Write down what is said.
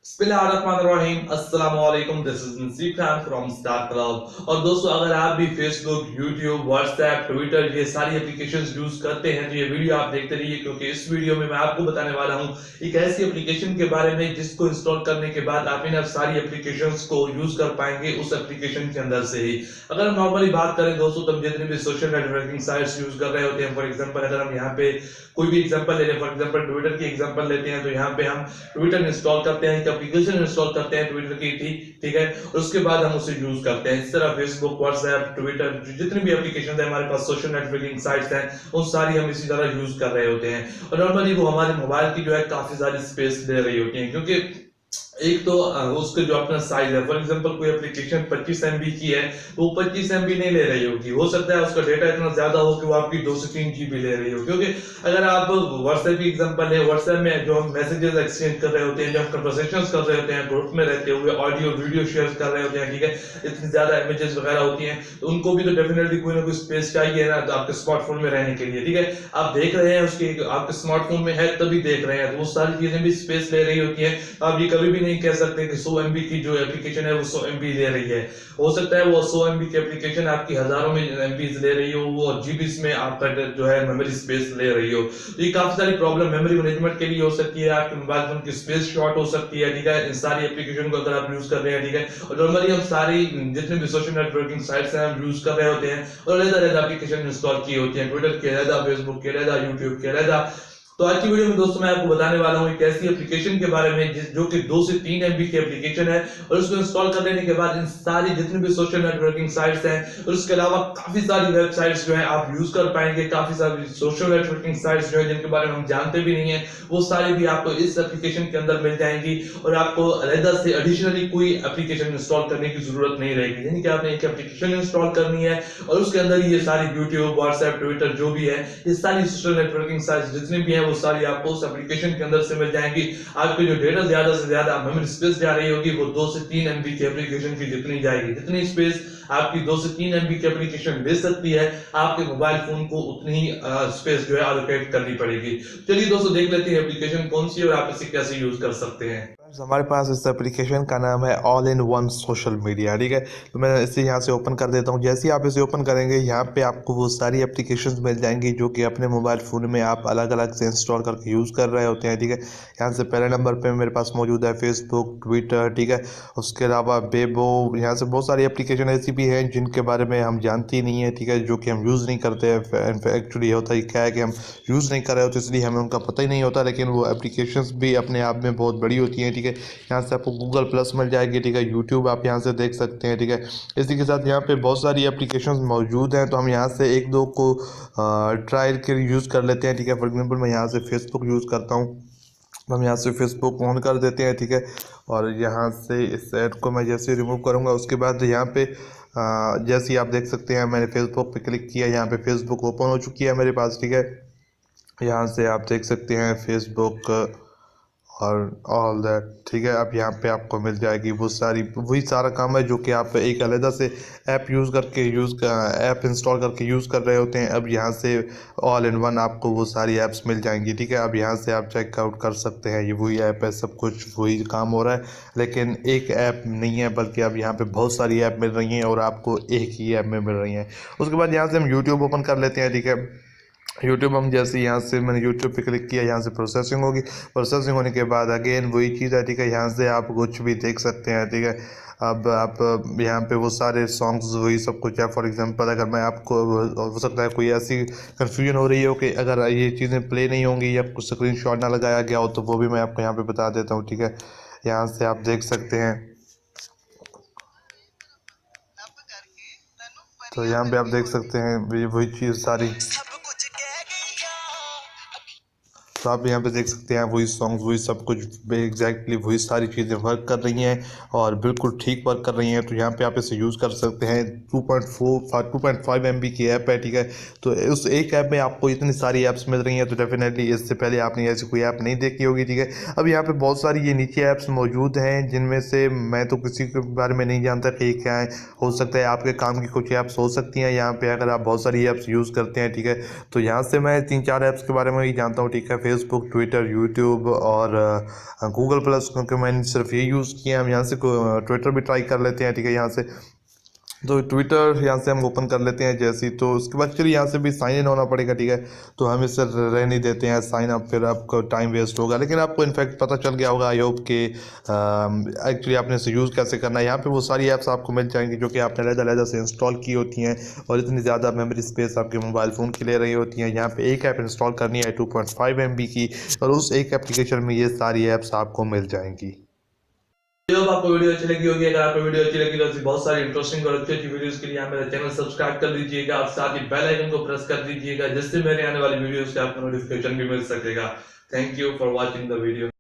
बिस्मिल्लाहिर्रहमानिर्रहीम अस्सलामुअलैकुम। This is नसीब खान फ्रॉम स्टार क्लब। और दोस्तों, अगर आप भी फेसबुक, यूट्यूब, व्हाट्सएप, ट्विटर ये सारी एप्लीकेशंस यूज करते हैं तो ये वीडियो आप देखते रहिए, क्योंकि इस वीडियो में मैं आपको बताने वाला हूं एक ऐसी एप्लीकेशन के बारे में जिसको इंस्टॉल करने के बाद आप इन सारी एप्लीकेशंस को यूज कर पाएंगे उस एप्लीकेशन के अंदर से ही। अगर हम नॉर्मली बात करें दोस्तों, तो हम जितने भी सोशल नेटवर्किंग साइट्स यूज कर रहे होते हैं, फॉर एग्जांपल अगर हम यहाँ पे कोई भी एग्जांपल ले लें, फॉर एग्जांपल ट्विटर की एग्जांपल लेते हैं, तो यहाँ पे हम ट्विटर इंस्टॉल करते हैं, एक एप्लीकेशन इंस्टॉल करते हैं ट्विटर की, ठीक है, और उसके बाद हम उसे यूज करते हैं। इस तरह फेसबुक, व्हाट्सएप, ट्विटर, जितनी भी एप्लीकेशन है हमारे पास, सोशल नेटवर्किंग साइट्स हैं, वो सारी हम इसी तरह यूज कर रहे होते हैं। और नॉर्मली वो हमारे मोबाइल की जो है काफी सारी स्पेस ले रही होती है, क्योंकि एक तो उसका जो अपना साइज है, फॉर एग्जांपल कोई एप्लीकेशन 25 MB की है तो वो 25 MB नहीं ले रही होगी, हो सकता है उसका डेटा इतना ज्यादा हो कि वो आपकी 2 से 3 GB ले रही हो। क्योंकि अगर आप व्हाट्सएप की एग्जांपल है, व्हाट्सएप में जो हम मैसेजेस एक्सचेंज कर रहे होते हैं, जो हम कन्वर्सेशंस कर रहे होते हैं ग्रुप में रहते हुए, ऑडियो वीडियो शेयर कर रहे होते हैं, ठीक है, इतनी ज्यादा इमेजेस वगैरह होती हैं, तो उनको भी तो डेफिनेटली कोई ना कोई स्पेस चाहिए ना, तो आपके स्मार्टफोन में रहने के लिए, ठीक है, आप देख रहे हैं उसके आपके स्मार्टफोन में है तभी देख रहे हैं, तो वो सारी चीजें भी स्पेस ले रही होती है। आप ये कभी भी नहीं कह सकते कि 100 MB की जो एप्लीकेशन है वो 100 MB ले रही है। हो सकता है वो 100 MB की एप्लीकेशन आपकी हजारों में MB ले रही हो, वो जीबीज में आपका जो है मेमोरी स्पेस ले रही हो। तो ये काफी सारी प्रॉब्लम मेमोरी मैनेजमेंट के लिए हो सकती है, आपके मोबाइल फोन की स्पेस शॉर्ट हो सकती है, ठीक है, इन सारी एप्लीकेशन को अगर आप यूज कर रहे हैं, ठीक है। और नॉर्मली हम सारी जितने भी सोशल नेटवर्किंग साइट्स हैं हम यूज कर रहे होते हैं और अलग-अलग एप्लीकेशन इंस्टॉल की होती हैं, ट्विटर के अलग, फेसबुक के अलग, यूट्यूब के अलग। तो आज की वीडियो में दोस्तों मैं आपको बताने वाला हूं एक ऐसी एप्लीकेशन के बारे में जो कि 2 से 3 MB की एप्लीकेशन है, और उसको इंस्टॉल कर लेने के बाद इन सारी जितनी भी सोशल नेटवर्किंग साइट्स हैं और उसके अलावा काफी सारी वेबसाइट्स जो है आप यूज कर पाएंगे, काफी सारी सोशल नेटवर्किंग साइट्स जो है जिनके बारे में हम जानते भी नहीं है, वो सारी भी आपको इस एप्लीकेशन के अंदर मिल जाएंगी और आपको अलग से एडिशनली कोई एप्लीकेशन इंस्टॉल करने की जरूरत नहीं रहेगी। यानी कि आपने एक एप्लीकेशन इंस्टॉल करनी है और उसके अंदर ये सारी यूट्यूब, व्हाट्सएप, ट्विटर जो भी है, ये सारी सोशल नेटवर्किंग साइट्स जितनी भी है वो सारी आपको उस एप्लीकेशन के अंदर से मिल जाएंगी। आपके जो डेटा ज्यादा से ज्यादा मेमोरी स्पेस जा रही होगी वो 2 से 3 MB की एप्लीकेशन की जितनी जाएगी, जितनी स्पेस आपकी 2 से 3 MB की एप्लीकेशन ले सकती है, आपके मोबाइल फोन को उतनी ही स्पेस जो है एलोकेट करनी पड़ेगी। चलिए दोस्तों, देख लेते हैं एप्लीकेशन कौन सी है और आप इसे कैसे यूज कर सकते हैं। हमारे पास इस एप्लीकेशन का नाम है all in one social media, ठीक है। तो मैं इसे यहाँ से ओपन कर देता हूँ। जैसे ही आप इसे ओपन करेंगे यहाँ पे आपको वो सारी एप्लीकेशंस मिल जाएंगी जो कि अपने मोबाइल फ़ोन में आप अलग अलग से इंस्टॉल करके यूज़ कर रहे होते हैं, ठीक है। यहाँ से पहले नंबर पे मेरे पास मौजूद है फेसबुक, ट्विटर, ठीक है। उसके अलावा बेबो, यहाँ से बहुत सारी एप्लीकेशन ऐसी भी हैं जिनके बारे में हम जानते ही नहीं है, ठीक है, जो कि हम यूज़ नहीं करते हैं। एक्चुअली होता ही क्या है कि हम यूज़ नहीं कर रहे होते, इसलिए हमें उनका पता ही नहीं होता, लेकिन वो एप्लीकेशंस भी अपने आप में बहुत बड़ी होती हैं, ठीक है। यहाँ से आपको गूगल प्लस मिल जाएगी, ठीक है। यूट्यूब आप यहाँ से देख सकते हैं, ठीक है। इसी के साथ यहाँ पे बहुत सारी एप्लीकेशंस मौजूद हैं, तो हम यहाँ से एक दो को ट्रायल के लिए यूज़ कर लेते हैं, ठीक है। फॉर एग्जाम्पल मैं यहाँ से फेसबुक यूज़ करता हूँ, तो हम यहाँ से फेसबुक ऑन कर देते हैं, ठीक है। और यहाँ से इस ऐड को मैं जैसे रिमूव करूँगा उसके बाद यहाँ पे जैसे ही आप देख सकते हैं मैंने फेसबुक पे क्लिक किया, यहाँ पे फेसबुक ओपन हो चुकी है मेरे पास, ठीक है। यहाँ से आप देख सकते हैं फेसबुक और ऑल दैट, ठीक है। अब यहाँ पे आपको मिल जाएगी वो सारी, वही सारा काम है जो कि आप एक अलग से ऐप ऐप इंस्टॉल करके यूज़ कर रहे होते हैं। अब यहाँ से ऑल इन वन आपको वो सारी ऐप्स मिल जाएंगी, ठीक है। अब यहाँ से आप चेकआउट कर सकते हैं, ये वही ऐप है, सब कुछ वही काम हो रहा है, लेकिन एक ऐप नहीं है, बल्कि अब यहाँ पे बहुत सारी ऐप मिल रही हैं और आपको एक ही ऐप में मिल रही हैं। उसके बाद यहाँ से हम यूट्यूब ओपन कर लेते हैं, ठीक है। यूट्यूब हम जैसे यहाँ से मैंने यूट्यूब पे क्लिक किया, यहाँ से प्रोसेसिंग होगी, प्रोसेसिंग होने के बाद अगेन वही चीज़ है, ठीक है। यहाँ से आप कुछ भी देख सकते हैं, ठीक है। अब आप यहाँ पे वो सारे सॉन्ग्स वही सब कुछ है। फॉर एग्जांपल अगर मैं आपको, हो सकता है कोई ऐसी कन्फ्यूजन हो रही हो कि अगर ये चीज़ें प्ले नहीं होंगी या कुछ स्क्रीनशॉट ना लगाया गया हो, तो वो भी मैं आपको यहाँ पे बता देता हूँ, ठीक है। यहाँ से आप देख सकते हैं, तो यहाँ पे आप देख सकते हैं वही चीज़ सारी, तो आप यहाँ पे देख सकते हैं वही सॉन्ग्स वही सब कुछ एग्जैक्टली वही सारी चीज़ें वर्क कर रही हैं और बिल्कुल ठीक वर्क कर रही हैं। तो यहाँ पे आप इसे यूज़ कर सकते हैं। 2.5 MB की ऐप है, ठीक है। तो उस एक ऐप में आपको इतनी सारी ऐप्स मिल रही हैं, तो डेफिनेटली इससे पहले आपने ऐसी कोई ऐप नहीं देखी होगी, ठीक है। अब यहाँ पे बहुत सारी ये नीचे ऐप्स मौजूद हैं जिनमें से मैं तो किसी के बारे में नहीं जानता कि क्या है। हो सकता है आपके काम की कुछ ऐप्स हो सकती हैं यहाँ पे, अगर आप बहुत सारी ऐप्स यूज़ करते हैं, ठीक है। तो यहाँ से मैं 3-4 ऐप्स के बारे में ही जानता हूँ, ठीक है। फेसबुक, ट्विटर, यूट्यूब और गूगल प्लस, क्योंकि मैंने सिर्फ ये यूज़ किया। हम यहाँ से ट्विटर भी ट्राई कर लेते हैं, ठीक है। यहाँ से तो ट्विटर यहाँ से हम ओपन कर लेते हैं जैसे ही, तो उसके बाद चलिए यहाँ से भी साइन इन होना पड़ेगा, ठीक है। तो हम इसे रहने देते हैं साइन अप, फिर आपको टाइम वेस्ट होगा, लेकिन आपको इनफैक्ट पता चल गया होगा आई होप कि एक्चुअली आपने इसे यूज़ कैसे करना है। यहाँ पे वो सारी ऐप्स आपको मिल जाएंगी जो कि आपने अलग-अलग से इंस्टॉल की होती हैं और इतनी ज़्यादा मेमोरी स्पेस आपके मोबाइल फ़ोन की ले रही होती हैं। यहाँ पे एक ऐप इंस्टॉल करनी है 2.5 MB की, और उस एक एप्लीकेशन में ये सारी ऐप्स आपको मिल जाएंगी। होप आपको वीडियो अच्छी लगी होगी। अगर आपको वीडियो अच्छी लगी तो ऐसी बहुत सारी इंटरेस्टिंग और अच्छी अच्छी वीडियोस के लिए आप मेरा चैनल सब्सक्राइब कर लीजिएगा और साथ ही बेल आइकन को प्रेस कर दीजिएगा, जिससे मेरे आने वाली वीडियोस का आपको नोटिफिकेशन भी मिल सकेगा। Thank you for watching the video.